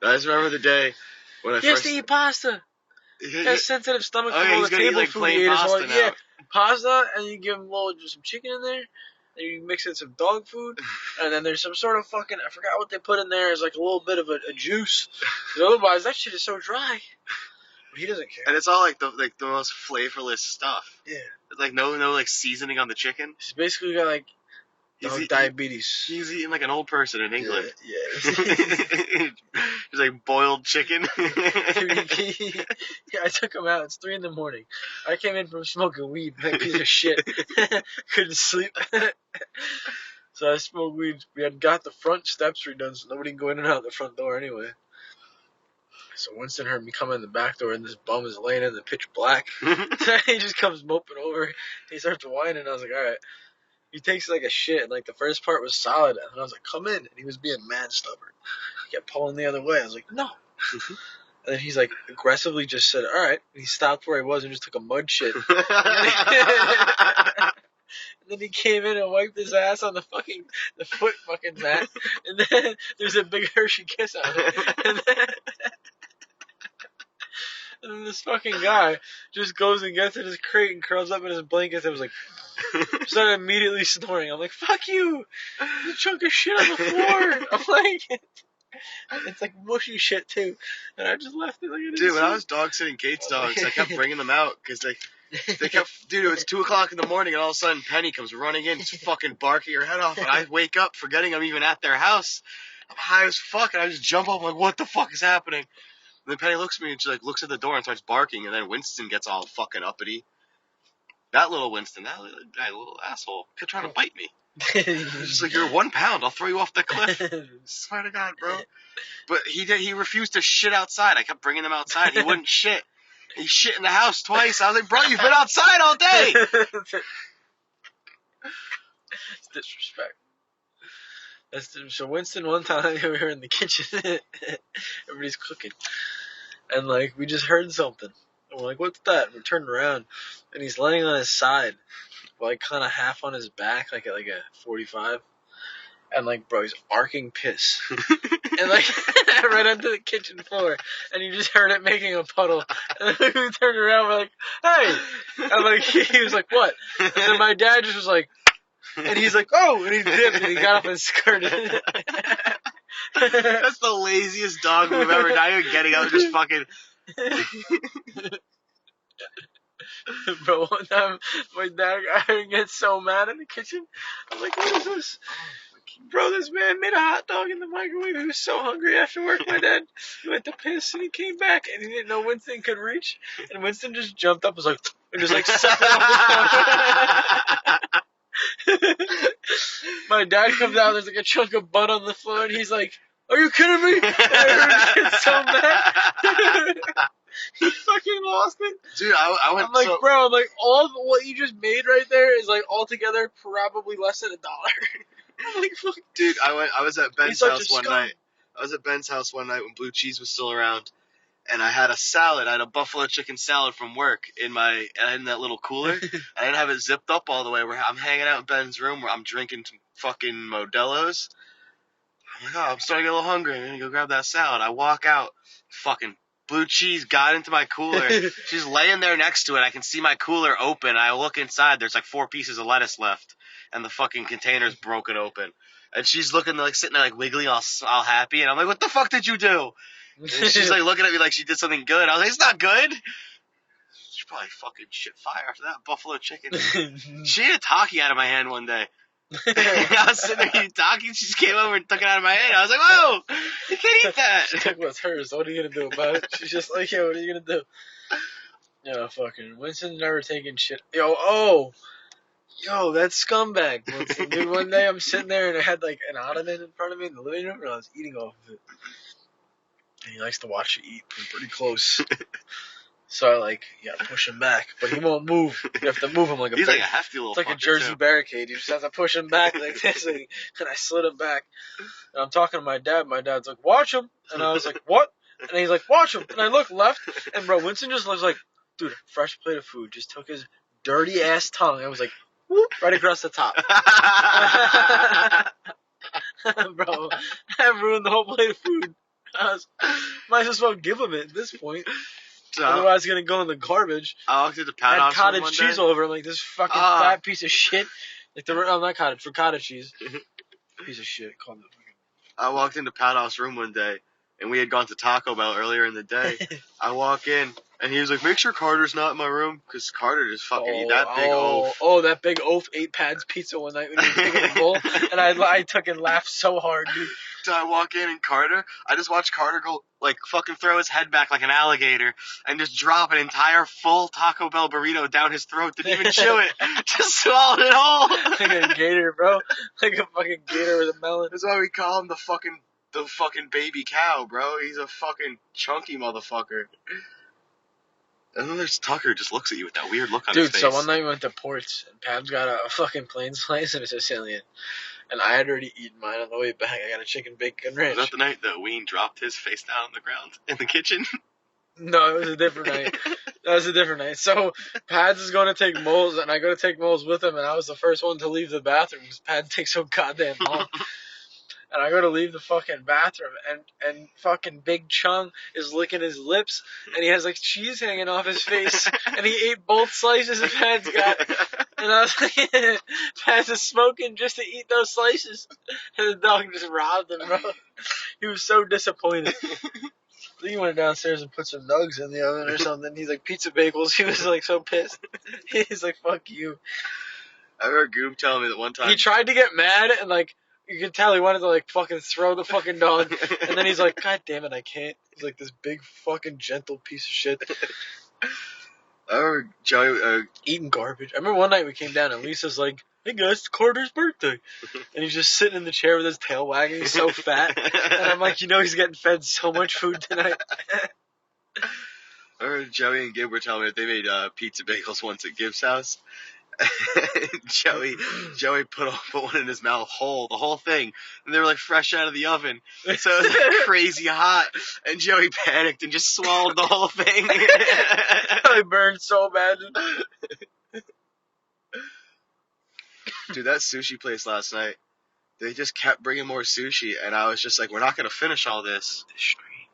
I just remember the day when he has to eat pasta. He has sensitive stomach from all the table food he ate. Pasta now. Yeah, pasta, and you give him some chicken in there, and you mix in some dog food, and then there's some sort of fucking, I forgot what they put in there. It's like a little bit of a juice. Because otherwise, that shit is so dry. But he doesn't care. And it's all like the most flavorless stuff. Yeah. It's like no like seasoning on the chicken. He's basically got like diabetes. He's eating like an old person in England. Yeah. He's like boiled chicken. Yeah, I took him out. It's 3 a.m. I came in from smoking weed, like piece of shit. Couldn't sleep. So I smoked weed. We had got the front steps redone, so nobody can go in and out the front door anyway. So Winston heard me come in the back door, and this bum is laying in the pitch black. He just comes moping over. He starts whining. I was like, all right. He takes like a shit, and like the first part was solid, and I was like, come in. And he was being mad stubborn. He kept pulling the other way. I was like, no. And then he's like aggressively just said, all right. And he stopped where he was and just took a mud shit. And then he came in and wiped his ass on the foot fucking mat. And then there's a big Hershey Kiss on it. And then this fucking guy just goes and gets in his crate and curls up in his blankets and was like, started immediately snoring. I'm like, fuck you! There's a chunk of shit on the floor. I'm like, it's like mushy shit too. And I just left it like it is. Dude, when I was dog sitting Kate's dogs, I kept bringing them out because they kept, dude, it was 2 o'clock in the morning and all of a sudden Penny comes running in, just fucking barking her head off. And I wake up forgetting I'm even at their house. I'm high as fuck and I just jump up like, what the fuck is happening? And then Penny looks at me and she like looks at the door and starts barking, and then Winston gets all fucking uppity. That little Winston, that little asshole, kept trying to bite me. He's just like, you're 1 pound, I'll throw you off the cliff. Swear to God, bro. But he refused to shit outside. I kept bringing him outside. He wouldn't shit. He shit in the house twice. I was like, bro, you've been outside all day. It's disrespect. So Winston, one time we were in the kitchen, everybody's cooking, and like we just heard something. And we're like, "What's that?" And we turned around, and he's laying on his side, like kind of half on his back, like a 45, and like bro, he's arcing piss, and like right onto the kitchen floor, and you just heard it making a puddle. And then we turned around, we're like, "Hey!" And like he was like, "What?" And then my dad just was like. And he's like, oh, and he dipped, and he got up and skirted. That's the laziest dog move ever. Not even getting up, just fucking. Bro, one time, my dad gets so mad in the kitchen. I'm like, what is this? Bro, this man made a hot dog in the microwave. He was so hungry after work, my dad. He went to piss, and he came back, and he didn't know Winston could reach. And Winston just jumped up, was like, and just like sucked it off the My dad comes out, there's like a chunk of butt on the floor, and he's like, are you kidding me? And I heard so mad. He fucking lost it. Dude, I went. I'm like, bro, I'm like, all of what you just made right there is like altogether probably less than $1. I'm like, fuck. Dude, I was at Ben's house one night. I was at Ben's house one night when blue cheese was still around. And I had a salad. I had a buffalo chicken salad from work in that little cooler. I didn't have it zipped up all the way. I'm hanging out in Ben's room where I'm drinking some fucking Modelo's. I'm like, oh, I'm starting to get a little hungry. I'm going to go grab that salad. I walk out. Fucking blue cheese got into my cooler. She's laying there next to it. I can see my cooler open. I look inside. There's like 4 pieces of lettuce left. And the fucking container's broken open. And she's looking like sitting there like wiggling all happy. And I'm like, what the fuck did you do? And she's like looking at me like she did something good. I was like, it's not good. She probably fucking shit fire after that buffalo chicken. She ate a Taki out of my hand one day. I was sitting there eating Taki. She just came over and took it out of my hand. I was like, whoa, you can't eat that. She took what's hers. What are you going to do about it? She's just like, yo, what are you going to do? Yo, fucking Winston's never taking shit. Yo, that scumbag. Winston. Dude, one day I'm sitting there and I had like an ottoman in front of me in the living room and I was eating off of it. And he likes to watch you eat from pretty close. So I you gotta push him back. But he won't move. You have to move him like a He's like a hefty little It's like a Jersey barricade. You just have to push him back like this. And I slid him back. And I'm talking to my dad. My dad's like, watch him. And I was like, what? And he's like, watch him. And I look left. And bro, Winston just looks like, dude, fresh plate of food. Just took his dirty ass tongue. I was like, whoop, right across the top. Bro, I ruined the whole plate of food. Might as well give him it at this point. So Otherwise, it's gonna go in the garbage. I walked into I had Pat cottage one cheese day. all over him, like this fucking fat piece of shit. Like not cottage, for cottage cheese. Piece of shit. Called it. I walked into Pat room one day, and we had gone to Taco Bell earlier in the day. I walk in, and he was like, "Make sure Carter's not in my room, because Carter just fucking eat that big oaf." Oh, that big oaf ate Pad's pizza one night when he was taking a bowl, and I took and laughed so hard, dude. So I walk in, and I just watched Carter go, like, fucking throw his head back like an alligator, and just drop an entire full Taco Bell burrito down his throat, didn't even chew it, just swallowed it whole. Like a gator, bro. Like a fucking gator with a melon. That's why we call him the fucking baby cow, bro. He's a fucking chunky motherfucker. And then there's Tucker, just looks at you with that weird look on his face. Dude, so one night we went to Ports, and Pam's got a fucking plain slice and a Sicilian. And I had already eaten mine on the way back. I got a chicken bacon ranch. Was that the night that Ween dropped his face down on the ground in the kitchen? No, it was a different night. That was a different night. So, Pads is going to take Moles, and I go to take Moles with him, and I was the first one to leave the bathroom because Pads takes so goddamn long. And I go to leave the fucking bathroom, and fucking Big Chung is licking his lips, and he has like cheese hanging off his face, and he ate both slices of Pads got. And I was like, Pads is smoking just to eat those slices. And the dog just robbed him, bro. He was so disappointed. He went downstairs and put some nugs in the oven or something. He's like, pizza bagels. He was like so pissed. He's like, fuck you. I heard Goob telling me that one time. He tried to get mad and like, you could tell he wanted to like fucking throw the fucking dog. And then he's like, God damn it, I can't. He's like this big fucking gentle piece of shit. I heard Joey eating garbage. I remember one night we came down and Lisa's like, hey guys, it's Carter's birthday. And he's just sitting in the chair with his tail wagging. He's so fat. And I'm like, he's getting fed so much food tonight. I heard Joey and Gib were telling me that they made pizza bagels once at Gib's house. Joey put one in his mouth the whole thing, and they were like fresh out of the oven, so it was like crazy hot. And Joey panicked and just swallowed the whole thing. I burned so bad. Dude, that sushi place last night, they just kept bringing more sushi, and I was just like, we're not gonna finish all this. This street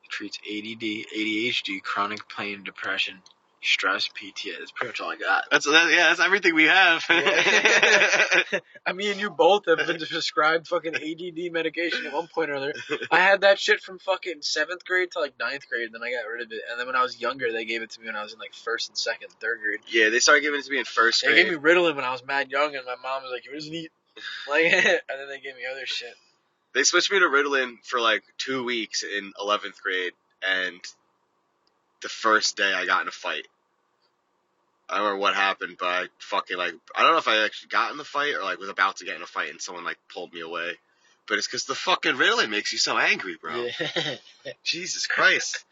treats ADD, ADHD, chronic pain, depression, stress, PTSD. That's pretty much all I got. That's everything we have. Yeah. Me and you both have been prescribed fucking ADD medication at one point or other. I had that shit from fucking 7th grade to like 9th grade, then I got rid of it. And then when I was younger, they gave it to me when I was in like 1st and 2nd, 3rd grade. Yeah, they started giving it to me in 1st grade. They gave me Ritalin when I was mad young, and my mom was like, "What does it eat?" Like, and then they gave me other shit. They switched me to Ritalin for like 2 weeks in 11th grade, and the first day I got in a fight. I don't remember what happened, but I fucking I don't know if I actually got in the fight or like was about to get in a fight and someone like pulled me away. But it's because the fucking Ritalin makes you so angry, bro. Yeah. Jesus Christ.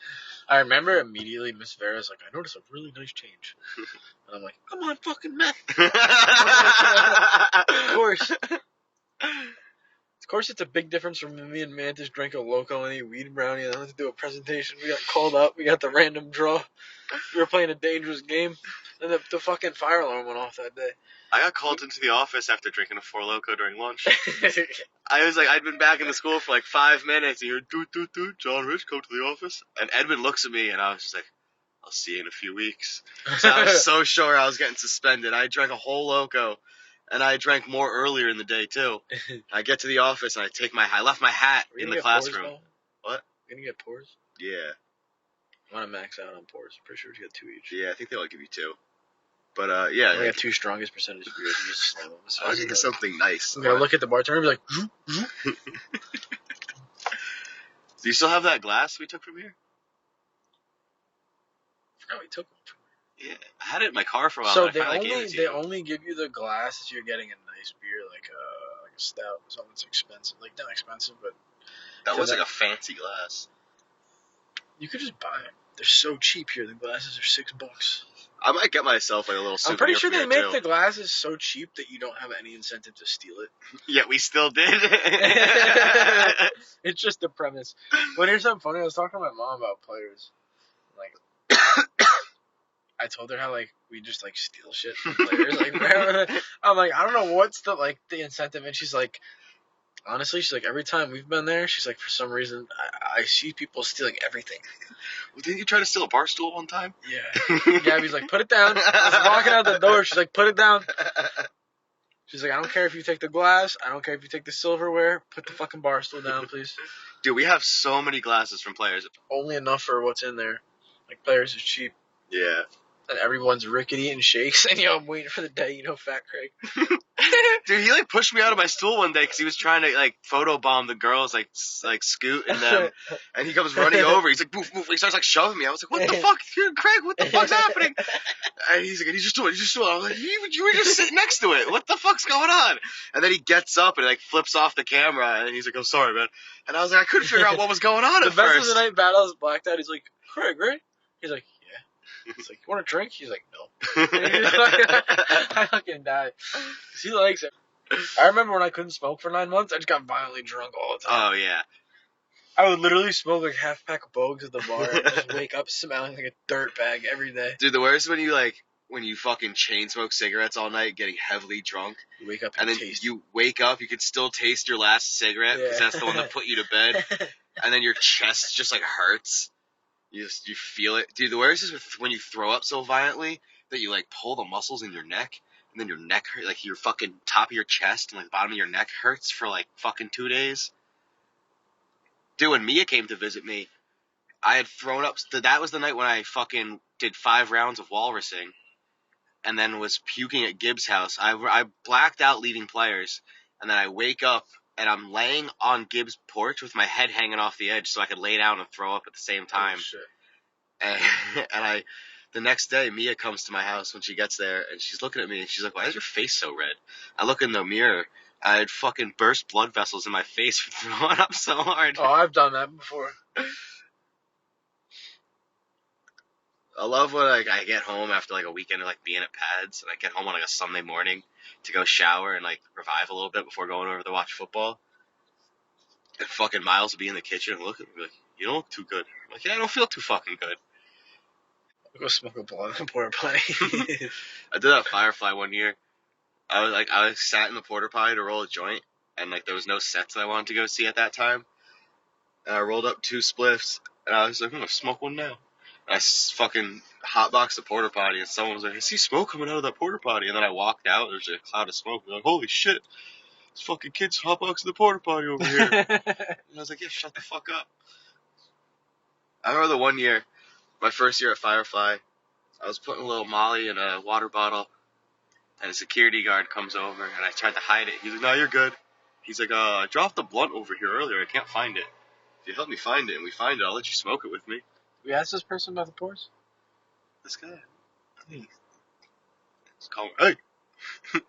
I remember immediately Miss Vera's like, I noticed a really nice change. And I'm like, I'm on fucking meth. Of course. Of course, it's a big difference from me and Mantis drank a Loco and ate weed brownie and I had to do a presentation. We got called up. We got the random draw. We were playing a dangerous game. And the fucking fire alarm went off that day. I got called into the office after drinking a 4 Loco during lunch. I was like, I'd been back in the school for like 5 minutes. And you're doot, John Rich, come to the office. And Edmund looks at me and I was just like, I'll see you in a few weeks. So I was so sure I was getting suspended. I drank a whole Loco. And I drank more earlier in the day, too. I get to the office, and I left my hat in the classroom. Pores, what? You're going to get pores? Yeah. I want to max out on pores. I'm pretty sure you get 2 each. Yeah, I think they'll give you 2. But, yeah. I got 2 strongest percentage of beers. You just slam them. So I'll get something nice. I'm going to look at the bartender and be like, zoop, zoop. Do you still have that glass we took from here? I forgot we took one from here. Yeah, I had it in my car for a while. So they only give you the glass if you're getting a nice beer, like a stout, something that's expensive. Like, not expensive, but... That was like a fancy glass. You could just buy them. They're so cheap here. The glasses are $6. I might get myself like a little souvenir. I'm pretty sure they make the glasses so cheap that you don't have any incentive to steal it. Yeah, we still did. It's just the premise. But here's something funny. I was talking to my mom about players. Like, I told her how like we just like steal shit from players. Like I'm like, I don't know what's the incentive, and she's like, honestly, she's like, every time we've been there, she's like, for some reason I see people stealing everything. Well, didn't you try to steal a bar stool one time? Yeah. Gabby's like, put it down. I was walking out the door. She's like, put it down. She's like, I don't care if you take the glass. I don't care if you take the silverware. Put the fucking bar stool down, please. Dude, we have so many glasses from players. Only enough for what's in there. Like, players is cheap. Yeah. And everyone's rickety and shakes. And, I'm waiting for the day, Fat Craig. Dude, he, like, pushed me out of my stool one day because he was trying to, like, photobomb the girls, like Scoot and them. And he comes running over. He's like, boof, boof. He starts, like, shoving me. I was like, what the fuck? Craig, what the fuck's happening? And he's like, he's just doing it. I was like, you were just sitting next to it. What the fuck's going on? And then he gets up and, like, flips off the camera. And he's like, oh, sorry, man. And I was like, I couldn't figure out what was going on at first. The best of the night battle is blacked out. He's like, Craig, right? He's like, yeah. He's like, you want a drink? He's like, no. I fucking died. He likes it. I remember when I couldn't smoke for 9 months, I just got violently drunk all the time. Oh, yeah. I would literally smoke like half a pack of bogues at the bar and just wake up smelling like a dirt bag every day. Dude, the worst when you fucking chain smoke cigarettes all night, getting heavily drunk. You wake up and then you wake up, you can still taste your last cigarette because that's the one that put you to bed. And then your chest just like hurts. You feel it. Dude, the worst is when you throw up so violently that you like pull the muscles in your neck. And then your neck hurt, like your fucking top of your chest and like the bottom of your neck hurts for like fucking 2 days. Dude, when Mia came to visit me, I had thrown up. That was the night when I fucking did 5 rounds of walrusing and then was puking at Gibbs' house. I blacked out leaving players, and then I wake up and I'm laying on Gibbs' porch with my head hanging off the edge so I could lay down and throw up at the same time. Oh, shit. And the next day, Mia comes to my house when she gets there, and she's looking at me, and she's like, why is your face so red? I look in the mirror. I had fucking burst blood vessels in my face from throwing up so hard. Oh, I've done that before. I love when like I get home after like a weekend of like being at pads, and I get home on like a Sunday morning to go shower and like revive a little bit before going over to watch football. And fucking Miles will be in the kitchen and look at me like, you don't look too good. I'm like, yeah, I don't feel too fucking good. I'll go smoke a blunt and pour a potty. I did that at Firefly one year. I sat in the porta potty to roll a joint, and like there was no sets that I wanted to go see at that time. And I rolled up 2 spliffs, and I was like, I'm gonna smoke one now. And I fucking hotboxed the porta potty, and someone was like, I see smoke coming out of that porta potty. And then I walked out, there's a cloud of smoke. I'm like, holy shit, this fucking kid's hotboxing the porta potty over here. And I was like, yeah, shut the fuck up. I remember the one year, my first year at Firefly, I was putting a little Molly in a water bottle, and a security guard comes over, and I tried to hide it. He's like, no, you're good. He's like, I dropped the blunt over here earlier. I can't find it. If you help me find it and we find it, I'll let you smoke it with me. We asked this person about the pores? This guy. Please. Let's call him. Hey!